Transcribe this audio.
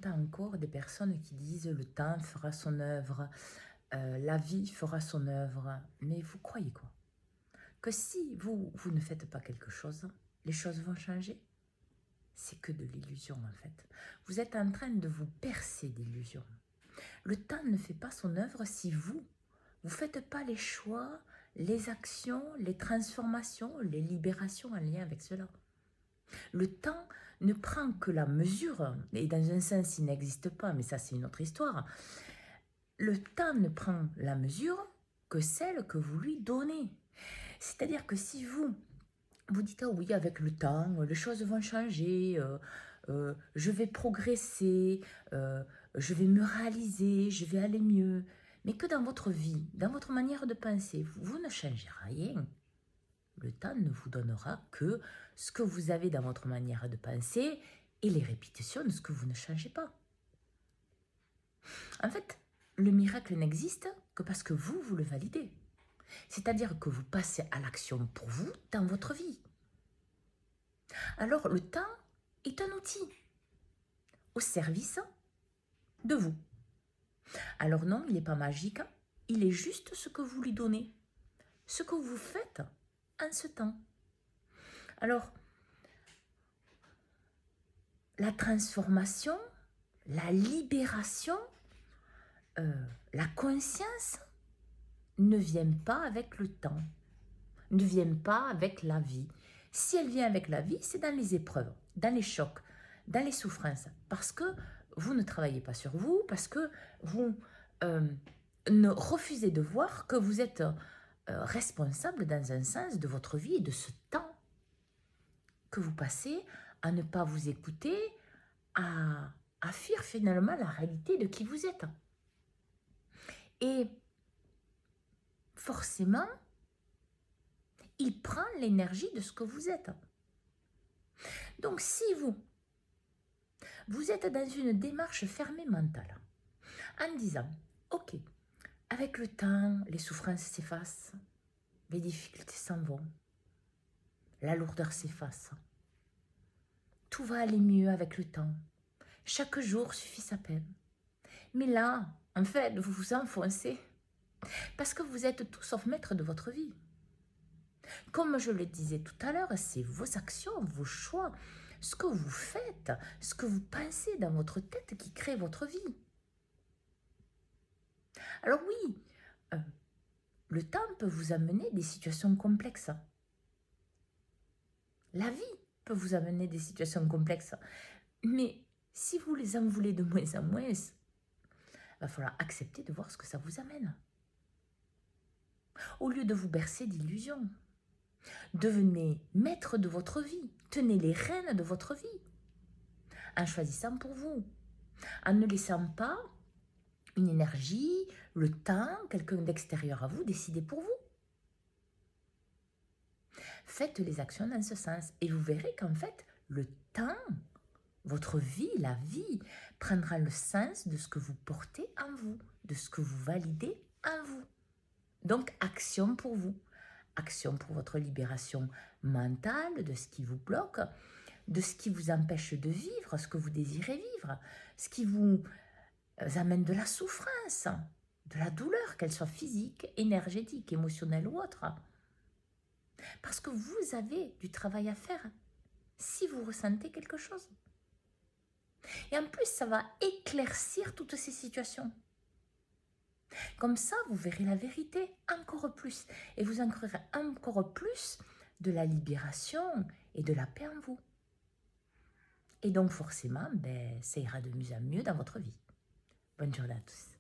j'entends encore des personnes qui disent le temps fera son œuvre, la vie fera son œuvre. Mais vous croyez quoi? Que si vous ne faites pas quelque chose, les choses vont changer? C'est que de l'illusion en fait. Vous êtes en train de vous percer d'illusions. Le temps ne fait pas son œuvre si vous ne faites pas les choix, les actions, les transformations, les libérations en lien avec cela. Le temps ne prend que la mesure, et dans un sens il n'existe pas, mais ça c'est une autre histoire. Le temps ne prend la mesure que celle que vous lui donnez. C'est-à-dire que si vous dites, ah oui, avec le temps, les choses vont changer, je vais progresser, je vais me réaliser, je vais aller mieux. Mais que dans votre vie, dans votre manière de penser, vous ne changez rien. Le temps ne vous donnera que ce que vous avez dans votre manière de penser et les répétitions de ce que vous ne changez pas. En fait, le miracle n'existe que parce que vous le validez. C'est-à-dire que vous passez à l'action pour vous dans votre vie. Alors, le temps est un outil au service de vous. Alors non, il n'est pas magique, il est juste ce que vous lui donnez, ce que vous faites en ce temps. Alors, la transformation, la libération, la conscience ne vient pas avec le temps, ne vient pas avec la vie. Si elle vient avec la vie, c'est dans les épreuves, dans les chocs, dans les souffrances, parce que vous ne travaillez pas sur vous, parce que vous ne refusez de voir que vous êtes responsable dans un sens de votre vie et de ce temps que vous passez à ne pas vous écouter, à fuir finalement la réalité de qui vous êtes. Et forcément, il prend l'énergie de ce que vous êtes. Donc si vous êtes dans une démarche fermée mentale, en disant, ok, avec le temps, les souffrances s'effacent, les difficultés s'en vont, la lourdeur s'efface, tout va aller mieux avec le temps, chaque jour suffit sa peine. Mais là, en fait, vous vous enfoncez, parce que vous êtes tout sauf maître de votre vie. Comme je le disais tout à l'heure, c'est vos actions, vos choix, ce que vous faites, ce que vous pensez dans votre tête qui crée votre vie. Alors oui, le temps peut vous amener des situations complexes. La vie peut vous amener des situations complexes. Mais si vous les en voulez de moins en moins, il va falloir accepter de voir ce que ça vous amène. Au lieu de vous bercer d'illusions, devenez maître de votre vie. Tenez les rênes de votre vie. En choisissant pour vous. En ne laissant pas une énergie, le temps, quelqu'un d'extérieur à vous décider pour vous. Faites les actions dans ce sens et vous verrez qu'en fait, le temps, votre vie, la vie, prendra le sens de ce que vous portez en vous, de ce que vous validez en vous. Donc, action pour vous. Action pour votre libération mentale, de ce qui vous bloque, de ce qui vous empêche de vivre, ce que vous désirez vivre, ce qui vous amène de la souffrance, de la douleur, qu'elle soit physique, énergétique, émotionnelle ou autre. Parce que vous avez du travail à faire si vous ressentez quelque chose. Et en plus, ça va éclaircir toutes ces situations. Comme ça, vous verrez la vérité encore plus. Et vous en créerez encore plus de la libération et de la paix en vous. Et donc forcément, ça ira de mieux en mieux dans votre vie. Bonne journée à tous.